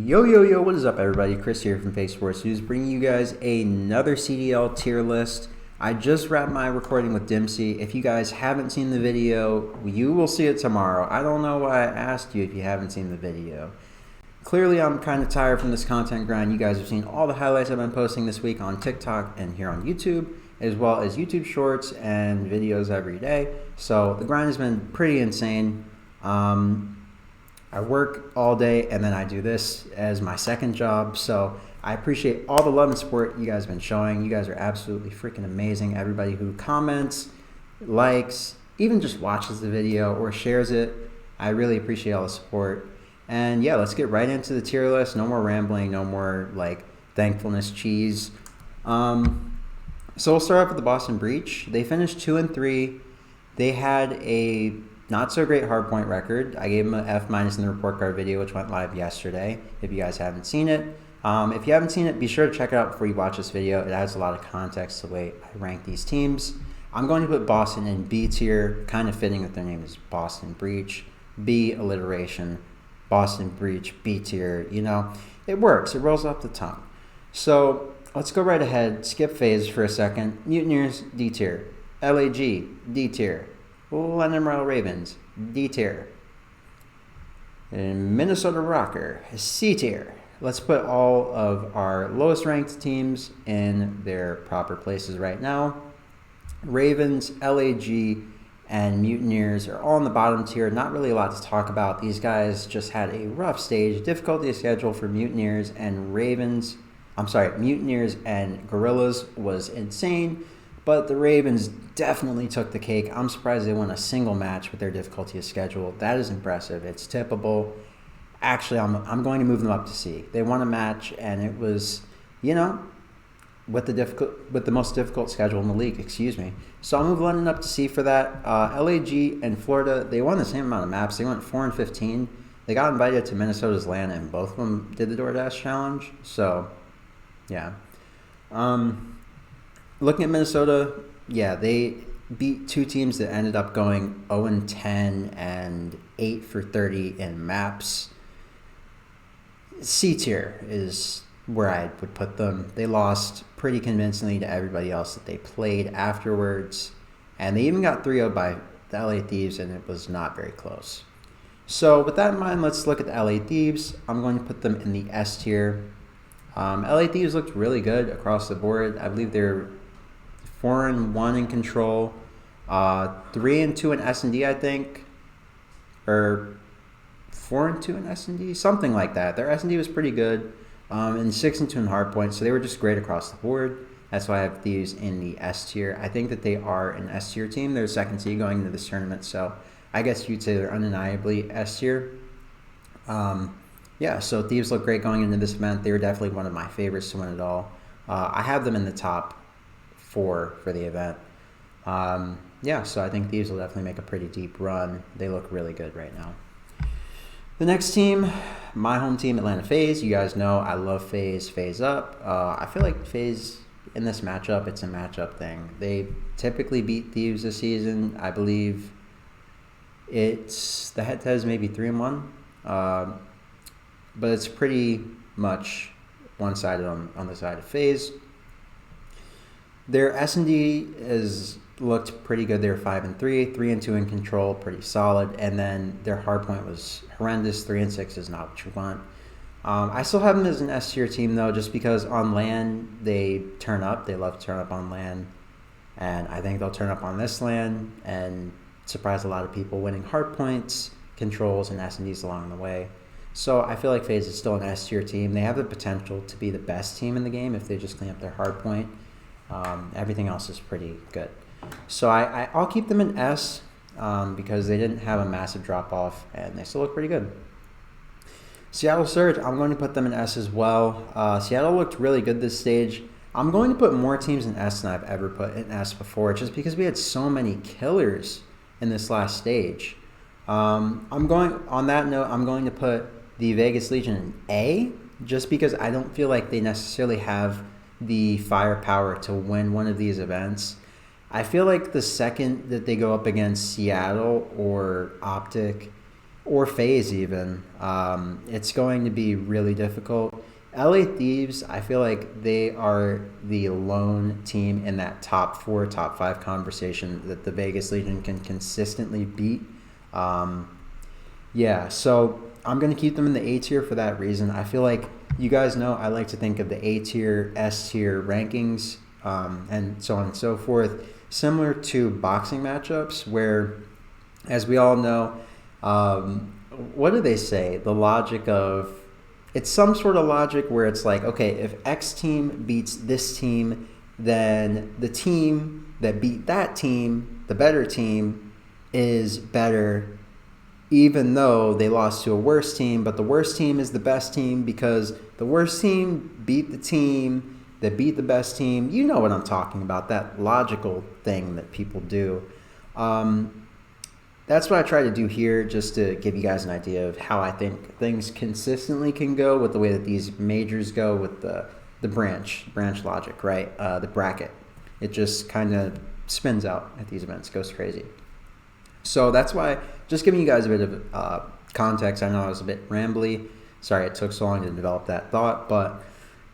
Yo, what is up, everybody? Chris here from Faze Sports News, bringing you guys another CDL tier list. I just wrapped my recording with Dempsey. If you guys haven't seen the video, you will see it tomorrow. I don't know why I asked you if you haven't seen the video. Clearly, I'm kind of tired from this content grind. You guys have seen all the highlights I've been posting this week on TikTok and here on YouTube, as well as YouTube Shorts and videos every day. So the grind has been pretty insane. I work all day and then I do this as my second job. So I appreciate all the love and support you guys have been showing. You guys are absolutely freaking amazing. Everybody who comments, likes, even just watches the video or shares it, I really appreciate all the support. And yeah, let's get right into the tier list. No more rambling, no more like thankfulness cheese. So we'll start off with the Boston Breach. They finished 2-3. They had a not so great hardpoint record. I gave them an F- in the report card video, which went live yesterday, if you guys haven't seen it. If you haven't seen it, be sure to check it out before you watch this video. It adds a lot of context to the way I rank these teams. I'm going to put Boston in B tier, kind of fitting that their name is Boston Breach. B, alliteration. Boston Breach, B tier, you know. It works. It rolls off the tongue. So let's go right ahead. Skip Faze for a second. Mutineers, D tier. LAG, D tier. London Royal Ravens, D tier. And Minnesota Rokkr, C tier. Let's put all of our lowest ranked teams in their proper places right now. Ravens, LAG, and Mutineers are all in the bottom tier. Not really a lot to talk about. These guys just had a rough stage. Difficulty schedule for Mutineers and Mutineers and Guerillas was insane. But the Ravens definitely took the cake. I'm surprised they won a single match with their difficulty of schedule. That is impressive. It's tippable. Actually, I'm going to move them up to C. They won a match, and it was, you know, with the most difficult schedule in the league. Excuse me. So I'll move London up to C for that. LAG and Florida, they won the same amount of maps. They went 4-15. They got invited to Minnesota's LAN, and both of them did the DoorDash challenge. So, yeah. Looking at Minnesota, yeah, they beat two teams that ended up going 0-10 and 8-30 in maps. C tier is where I would put them. They lost pretty convincingly to everybody else that they played afterwards, and they even got 3-0 by the LA Thieves, and it was not very close. So with that in mind, let's look at the LA Thieves. I'm going to put them in the S tier. LA Thieves looked really good across the board. I believe they're 4-1 in control, 3-2 in S&D, I think, or 4-2 in S&D, something like that. Their S&D was pretty good, and 6-2 in hardpoint, so they were just great across the board. That's why I have Thieves in the S tier. I think that they are an S tier team. They're second seed going into this tournament, so I guess you'd say they're undeniably S tier. Yeah, so Thieves look great going into this event. They were definitely one of my favorites to win it all. I have them in the top 4 for the event. Yeah, so I think Thieves will definitely make a pretty deep run. They look really good right now. The next team, my home team, Atlanta Faze. You guys know I love Faze, Faze up. I feel like Faze in this matchup, it's a matchup thing. They typically beat Thieves this season. I believe it's the head-to-head is maybe 3-1, but it's pretty much one-sided on the side of Faze. Their S&D has looked pretty good. They were 5-3, 3-2 in control, pretty solid. And then their hardpoint was horrendous. 3-6 is not what you want. I still have them as an S tier team though, just because on LAN they turn up. They love to turn up on LAN, and I think they'll turn up on this LAN and surprise a lot of people, winning hardpoints, controls, and S&Ds along the way. So I feel like FaZe is still an S tier team. They have the potential to be the best team in the game if they just clean up their hardpoint. Everything else is pretty good. So I'll keep them in S because they didn't have a massive drop-off, and they still look pretty good. Seattle Surge, I'm going to put them in S as well. Seattle looked really good this stage. I'm going to put more teams in S than I've ever put in S before, just because we had so many killers in this last stage. On that note, I'm going to put the Vegas Legion in A, just because I don't feel like they necessarily have the firepower to win one of these events. I feel like the second that they go up against Seattle or Optic, or Faze even. It's going to be really difficult. LA Thieves, I feel like they are the lone team in that top 4, top 5 conversation that the Vegas Legion can consistently beat. Yeah, so I'm going to keep them in the A tier for that reason. I feel like you guys know I like to think of the A tier, S tier rankings, and so on and so forth, similar to boxing matchups where, as we all know, what do they say? The logic of, it's some sort of logic where it's like, okay, if X team beats this team, then the team that beat that team, the better team, is better even though they lost to a worse team, but the worst team is the best team because the worst team beat the team that beat the best team. You know what I'm talking about, that logical thing that people do. That's what I try to do here, just to give you guys an idea of how I think things consistently can go with the way that these majors go with the branch logic, right? The bracket. It just kind of spins out at these events, goes crazy. So that's why, just giving you guys a bit of context. I know I was a bit rambly. Sorry it took so long to develop that thought. But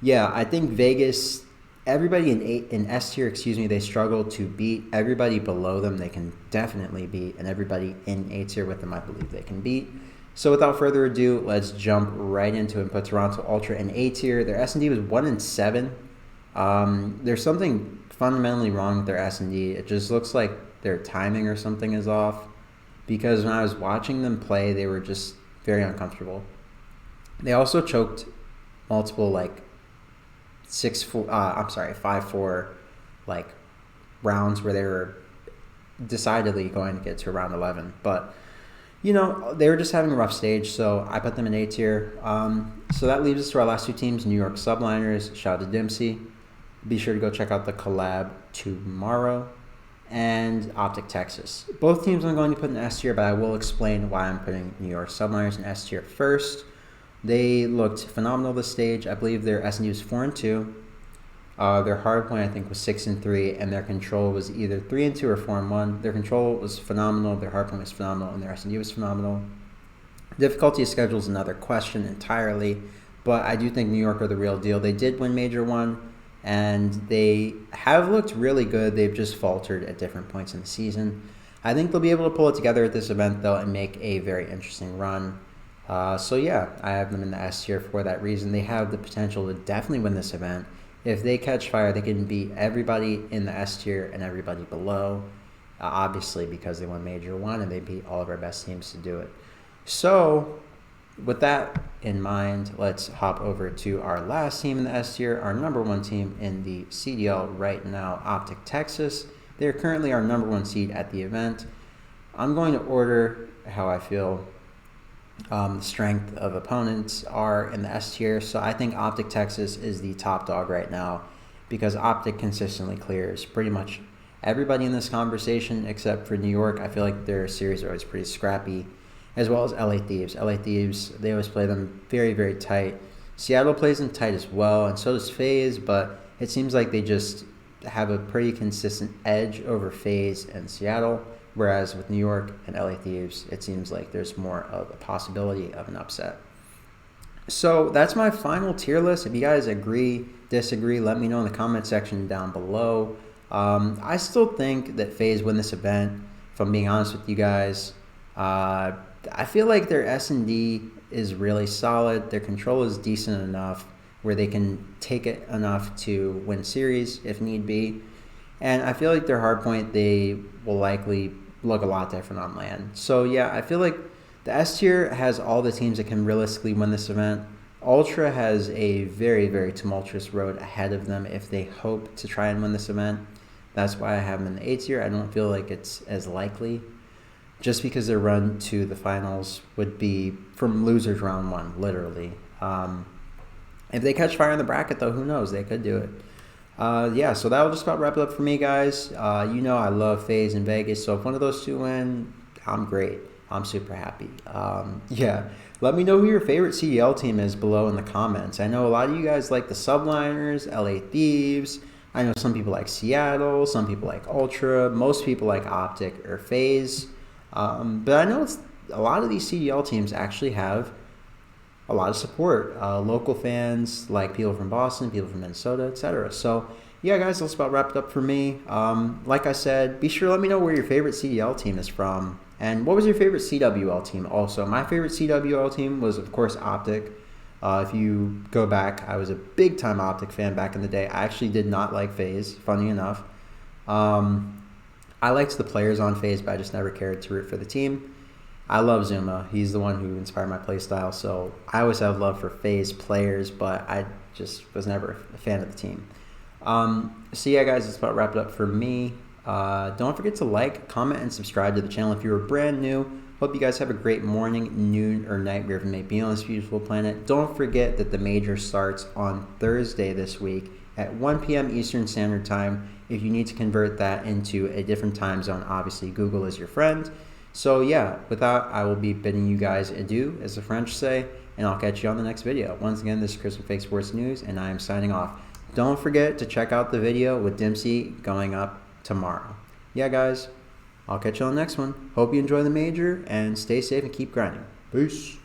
yeah, I think Vegas, everybody in S tier, they struggle to beat. Everybody below them, they can definitely beat. And everybody in A tier with them, I believe they can beat. So without further ado, let's jump right into it and put Toronto Ultra in A tier. Their S&D was 1-7. There's something fundamentally wrong with their S&D. It just looks like their timing or something is off, because when I was watching them play, they were just very uncomfortable. They also choked multiple 5-4 rounds where they were decidedly going to get to around 11. But they were just having a rough stage, so I put them in A tier. So that leaves us to our last two teams, New York Subliners. Shout out to Dempsey. Be sure to go check out the collab tomorrow. And Optic Texas. Both teams I'm going to put in S tier, but I will explain why I'm putting New York Subliners in S tier first. They looked phenomenal this stage. I believe their S&D was 4-2. Their hardpoint, I think, was 6-3, and their control was either 3-2 or 4-1. Their control was phenomenal, their hardpoint was phenomenal, and their S&D was phenomenal. Difficulty of schedule is another question entirely, but I do think New York are the real deal. They did win Major 1. And they have looked really good. They've just faltered at different points in the season. I think they'll be able to pull it together at this event, though, and make a very interesting run. So, yeah, I have them in the S tier for that reason. They have the potential to definitely win this event. If they catch fire, they can beat everybody in the S tier and everybody below, obviously, because they won Major 1 and they beat all of our best teams to do it. So, with that in mind, let's hop over to our last team in the S tier, our number 1 team in the CDL right now, Optic Texas. They're currently our number 1 seed at the event. I'm going to order how I feel the strength of opponents are in the S tier. So I think Optic Texas is the top dog right now because Optic consistently clears pretty much everybody in this conversation except for New York. I feel like their series are always pretty scrappy, as well as LA Thieves. LA Thieves, they always play them very, very tight. Seattle plays them tight as well, and so does Faze, but it seems like they just have a pretty consistent edge over Faze and Seattle, whereas with New York and LA Thieves, it seems like there's more of a possibility of an upset. So that's my final tier list. If you guys agree, disagree, let me know in the comment section down below. I still think that Faze win this event, if I'm being honest with you guys. I feel like their S&D is really solid. Their control is decent enough where they can take it enough to win series if need be. And I feel like their hardpoint, they will likely look a lot different on land. So yeah, I feel like the S tier has all the teams that can realistically win this event. Ultra has a very, very tumultuous road ahead of them if they hope to try and win this event. That's why I have them in the A tier. I don't feel like it's as likely, just because their run to the finals would be from losers round 1, literally. If they catch fire in the bracket, though, who knows? They could do it. Yeah, so that'll just about wrap it up for me, guys. I love Faze and Vegas, so if one of those two win, I'm great. I'm super happy. Yeah, let me know who your favorite CDL team is below in the comments. I know a lot of you guys like the Subliners, LA Thieves. I know some people like Seattle, some people like Ultra. Most people like Optic or Faze. But I know a lot of these CDL teams actually have a lot of support. Local fans, like people from Boston, people from Minnesota, etc. So yeah, guys, that's about wrapped up for me. Like I said, be sure to let me know where your favorite CDL team is from. And what was your favorite CWL team also? My favorite CWL team was, of course, Optic. If you go back, I was a big-time Optic fan back in the day. I actually did not like Faze, funny enough. I liked the players on Faze, but I just never cared to root for the team. I love Zuma. He's the one who inspired my playstyle, so I always have love for Faze players, but I just was never a fan of the team. So yeah, guys, that's about wrapped up for me. Don't forget to like, comment, and subscribe to the channel if you are brand new. Hope you guys have a great morning, noon, or night wherever you may be on this beautiful planet. Don't forget that the major starts on Thursday this week at 1 p.m. Eastern Standard Time. If you need to convert that into a different time zone, obviously Google is your friend. So yeah, with that, I will be bidding you guys adieu, as the French say, and I'll catch you on the next video. Once again, this is Chris from Fake Sports News, and I am signing off. Don't forget to check out the video with Dempsey going up tomorrow. Yeah, guys, I'll catch you on the next one. Hope you enjoy the major, and stay safe and keep grinding. Peace.